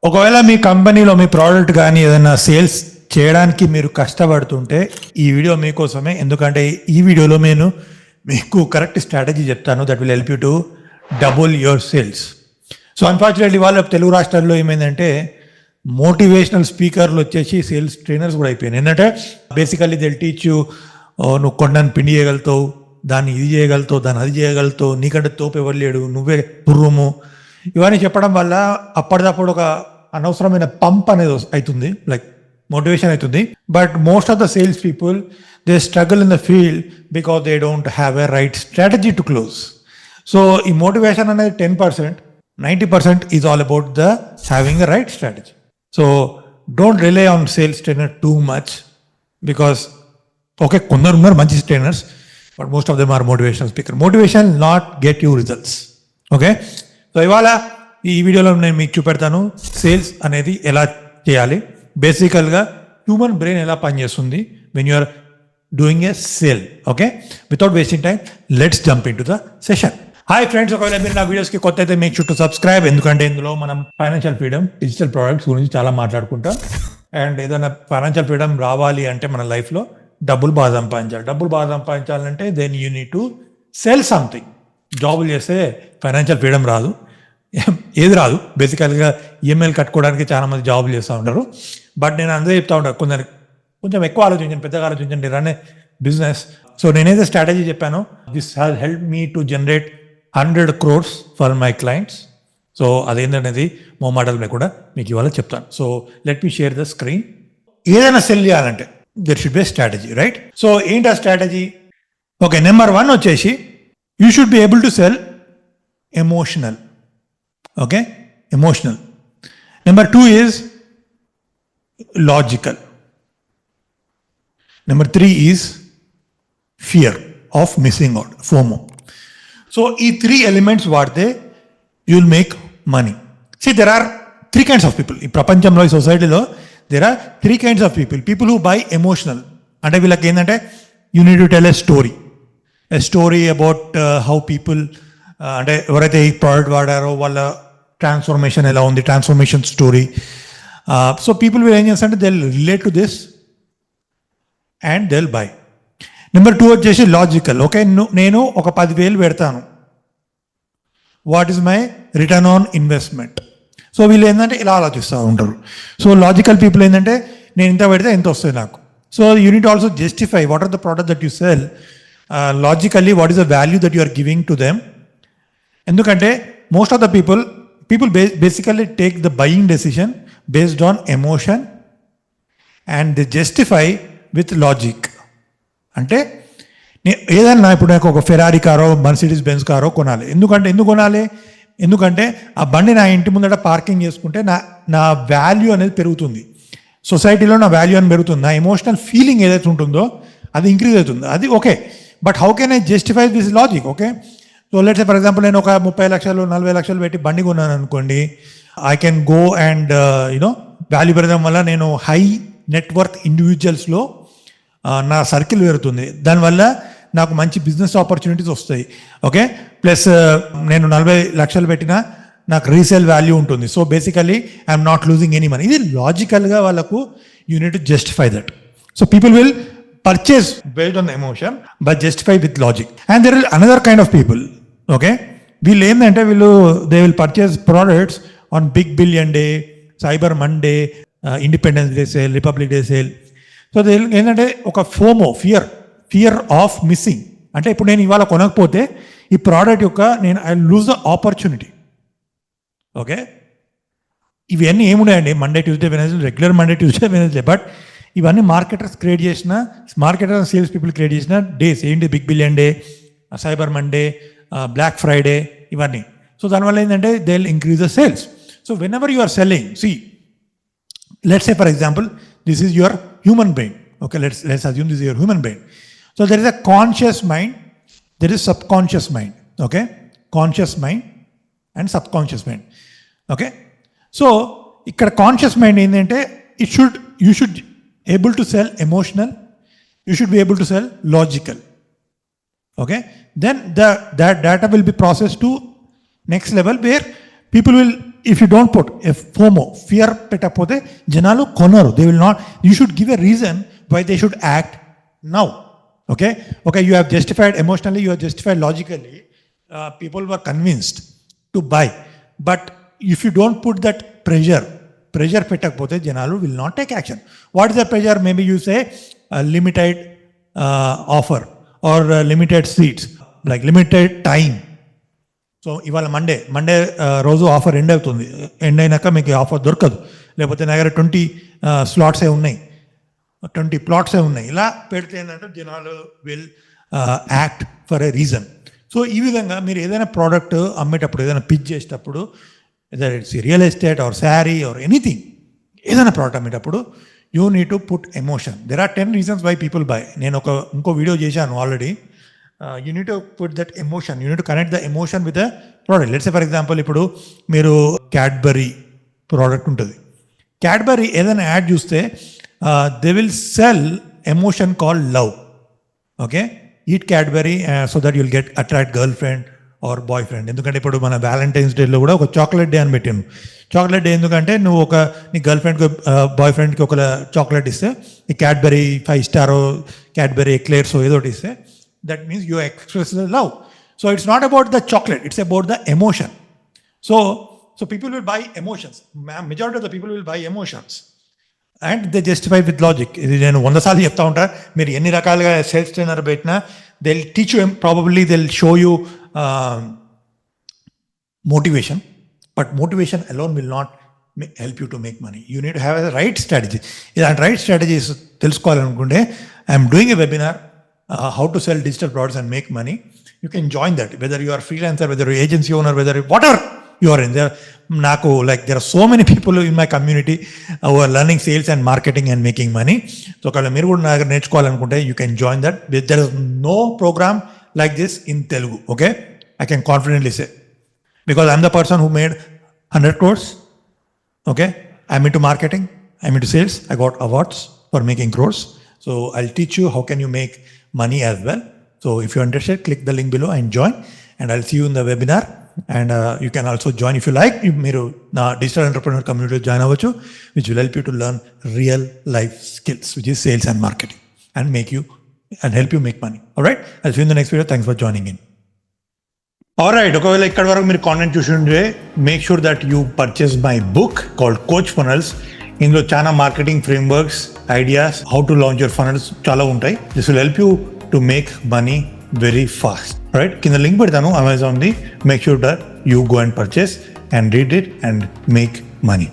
ఒకవేళ మీ కంపెనీలో మీ ప్రోడక్ట్ కానీ ఏదైనా సేల్స్ చేయడానికి మీరు కష్టపడుతుంటే ఈ వీడియో మీకోసమే. ఎందుకంటే ఈ వీడియోలో నేను మీకు కరెక్ట్ స్ట్రాటజీ చెప్తాను that will help you to double your sales. So unfortunately వాళ్ళ తెలుగు రాష్ట్రాల్లో ఏమైందంటే మోటివేషనల్ స్పీకర్లు వచ్చేసి సేల్స్ ట్రైనర్స్ కూడా అయిపోయినాయి. ఏంటంటే బేసికల్లీ దిల్ టీచ్ యూ, నువ్వు కొండను పిండి చేయగలుగుతావు, దాన్ని ఇది చేయగలుగుతావు, దాన్ని అది చేయగలుగుతావు, నీకంటే తోపు ఎవరు లేడు, నువ్వే పుర్రుము, ఇవన్నీ చెప్పడం వల్ల అప్పటిదప్పుడు ఒక అనవసరమైన పంప్ అనేది అవుతుంది, లైక్ మోటివేషన్ అవుతుంది. But most of the sales people they struggle in the field because they don't have a right strategy to close. So ఈ మోటివేషన్ అనేది 10%, 90% is all about the having a right strategy. So don't rely on sales trainer too much because okay కొందరు ఉన్నారు మంచి trainers, but most of them are motivational speaker. Motivation not get you results. Okay, so ఇవాళ ఈ వీడియోలో నేను మీకు చూపెడతాను sales అనేది ఎలా చేయాలి, బేసికల్గా హ్యూమన్ బ్రెయిన్ ఎలా పనిచేస్తుంది when you are doing a sale. Okay, without wasting time let's jump into the session. Hi friends, ఒకవేళ మీరు నా వీడియోస్కి కొత్త అయితే మేక్ షూర్ టు సబ్స్క్రైబ్. ఎందుకంటే ఇందులో మనం ఫైనాన్షియల్ ఫ్రీడమ్, డిజిటల్ ప్రోడక్ట్స్ గురించి చాలా మాట్లాడుకుంటాం. అండ్ ఏదైనా ఫైనాన్షియల్ ఫ్రీడమ్ రావాలి అంటే మన లైఫ్లో డబ్బులు బాగా సంపాదించాలి. డబ్బులు బాగా సంపాదించాలంటే then you need to sell something. జాబులు చేస్తే ఫైనాన్షియల్ ఫ్రీడమ్ రాదు, ఏది రాదు. బేసికల్గా ఈఎంఐలు కట్టుకోవడానికి చాలా మంది జాబులు చేస్తూ ఉంటారు. బట్ నేను అందరూ చెప్తా ఉంటాను కొంచెం ఎక్కువ ఆలోచించండి, పెద్దగా ఆలోచించండి, రన్ ఏ బిజినెస్. సో నేనైతే స్ట్రాటజీ చెప్పాను, this has help me to generate 100 crores for my clients. So అదేంటనేది మోమాటల్ మీద కూడా మీకు ఇవాళ చెప్తాను. So let me share the screen. ఏదైనా సెల్ చేయాలంటే there should be strategy, right? So ఏంటి ఆ స్ట్రాటజీ? ఓకే, నెంబర్ 1 వచ్చేసి you should be able to sell emotional. Okay, emotional. Number 2 is logical. Number 3 is fear of missing out, FOMO. So ఈ 3 elements వాడితే you will make money. See there are 3 kinds of people ఈ ప్రపంచంలో, ఈ సొసైటీలో there are 3 kinds of people who buy emotional. అంటే వీళ్ళకి ఏంటంటే you need to tell a story about how people, అంటే ఎవరైతే ఈ ప్రోడక్ట్ వాడారో వాళ్ళ ట్రాన్స్ఫర్మేషన్ ఎలా ఉంది, transformation story. So people will ఏం చేస్తారంటే they will relate to this and they will buy. Number 2 వచ్చేసి లాజికల్. ఓకే, నేను ఒక 10,000 పెడతాను, what is my return on investment? So వీళ్ళు ఏంటంటే ఇలా ఆలోచిస్తూ ఉంటారు. సో లాజికల్ పీపుల్ ఏంటంటే నేను ఇంత పెడితే ఎంత వస్తుంది నాకు. So unit also justify what are the product that you sell logically, what is the value that you are giving to them. ఎందుకంటే most of the people basically take the buying decision based on emotion and they justify with logic. అంటే ఏదన్నా ఇప్పుడు నాకు ఒక Ferrari కారో Mercedes Benz కారో కొనాలి. ఎందుకు కొనాలి? ఎందుకంటే ఆ బండి నా ఇంటి ముందట పార్కింగ్ చేసుకుంటే నా వాల్యూ అనేది పెరుగుతుంది, సొసైటీలో నా వాల్యూ అని పెరుగుతుంది, నా ఎమోషనల్ ఫీలింగ్ ఏదైతే ఉంటుందో అది ఇంక్రీజ్ అవుతుంది. అది okay, but how can I justify this logic? Okay, so let's say for example నేను ఒక 30 లక్షలు 40 లక్షలు పెట్టి బండి కొన్నాను అనుకోండి. I can go and value పెరగడం వల్ల నేను హై నెట్వర్త్ ఇండివిజువల్స్లో నా సర్కిల్ పెరుగుతుంది, దానివల్ల నాకు మంచి బిజినెస్ ఆపర్చునిటీస్ వస్తాయి. ఓకే, ప్లస్ నేను 40 లక్షలు పెట్టినా నాకు రీసేల్ వాల్యూ ఉంటుంది. So basically I'm not losing any money. ఇది లాజికల్గా వాళ్ళకు you need to justify that. So people will purchase based on emotion but justify with logic. And there is another kind of people. Okay, వీళ్ళు ఏంటంటే they will purchase products on Big Billion Day, Cyber Monday, Independence Day sale, Republic Day sale. So ఏంటంటే ఒక FOMO, fear of missing. అంటే ఇప్పుడు నేను ఇవాళ కొనకపోతే ఈ product యొక్క I lose the opportunity. Okay, ఇవన్నీ ఏమున్నాయండి? Monday Tuesday Wednesday, regular Monday Tuesday Wednesday. But ఇవన్నీ మార్కెటర్స్ క్రియేట్ చేసిన, మార్కెటర్స్ సేల్స్ పీపుల్ క్రియేట్ చేసిన డేస్. ఏంటి? Big Billion Day, Cyber Monday, Black Friday, ఇవన్నీ. సో దానివల్ల ఏంటంటే they will increase the sales. So whenever you are selling, see let's say for example this is your human brain. Okay, let's assume this is your human brain. So there is a conscious mind, there is subconscious mind. Okay, conscious mind and subconscious mind. Okay, so ikkada conscious mind endante you should able to sell emotional, you should be able to sell logical. Okay, then that data will be processed to next level where people will if you don't put a FOMO, fear పెట్టకపోతే జనాలు కొనరు. They will not. You should give a reason why they should act now. Okay, you have justified emotionally, you have justified logically. People were convinced to buy. But if you don't put that pressure పెట్టకపోతే జనాలు will not take action. What is the pressure? Maybe you say limited offer or limited seats, like limited time. So ఇవాళ Monday రోజు offer end అవుతుంది, end అయినాక మీకు offer దొరకదు, లేకపోతే నా దగ్గర 20 స్లాట్సే ఉన్నాయి, 20 ప్లాట్సే ఉన్నాయి. ఇలా పెడితే ఏంటంటే జనాలు will act for a reason. So ఈ విధంగా మీరు ఏదైనా ప్రోడక్ట్ అమ్మేటప్పుడు, ఏదైనా పిచ్ చేసేటప్పుడు, whether it's real estate or sari or anything, ఏదైనా ప్రోడక్ట్ అమ్మేటప్పుడు you need to put emotion. There are 10 reasons why people buy. నేను ఇంకో వీడియో చేశాను already. You need to put that emotion, you need to connect the emotion with the product. Let's say for example, ఇప్పుడు మీరు Cadbury product ఉంటుంది, Cadbury ఏదైనా add చూస్తే they will sell emotion call love. Okay, eat Cadbury so that you'll get attract girl friend or boy friend. ఎందుకంటే ఇప్పుడు మన Valentine's డేలో కూడా ఒక చాక్లెట్ డే అని పెట్టాను. చాక్లెట్ డే ఎందుకంటే నువ్వు నీ గర్ల్ ఫ్రెండ్కి బాయ్ ఫ్రెండ్కి ఒక చాక్లెట్ ఇస్తే, ఈ క్యాడ్బరీ 5 star క్యాడ్బరీ ఎక్లేర్స్ ఏదో ఒకటి ఇస్తే, that means you express the love. So it's not about the chocolate, it's about the emotion. So people will buy emotions. Majority of the people will buy emotions and they justify with logic. ఇది నేను 100 సార్లు చెప్తా ఉంటా, మీరు ఎన్ని రకాలుగా self trainer పెట్టినా they'll teach you, probably they'll show you motivation, but motivation alone will not help you to make money. You need to have a right strategy. ఇలాంటి రైట్ స్ట్రాటజీస్ తెలుసుకోవాలనుకుంటే I'm doing a webinar, how to sell digital products and make money. You can join that, whether you are freelancer, whether you are agency owner, whether whatever you are in there. There are so many people in my community who are learning sales and marketing and making money. So మీరు కూడా నాకు నేర్చుకోవాలనుకుంటే you can join that. There is no program like this in Telugu. Okay, I can confidently say, because I'm the person who made 100 crores. Okay, I'm into marketing, I'm into sales, I got awards for making crores. So I'll teach you how can you make money as well. So if you're interested, click the link below and join, and I'll see you in the webinar. And you can also join if you like. మీరు నా digital entrepreneur community join అవ్వచ్చు, which will help you to learn real life skills, which is sales and marketing, and help you make money. All right, I'll see you in the next video. Thanks for joining in. Alright, ఒకవేళ ఇక్కడ వరకు మీరు content చూసి ఉంటే make sure that you purchase my book called coach funnels. ఇందులో చాలా marketing frameworks, ideas, how to launch your funnels చాలా ఉంటాయి. This will help you to make money very fast. Right, కింద లింక్ పెడతాను అమెజాన్ది. Make sure that you go and purchase and read it and make money.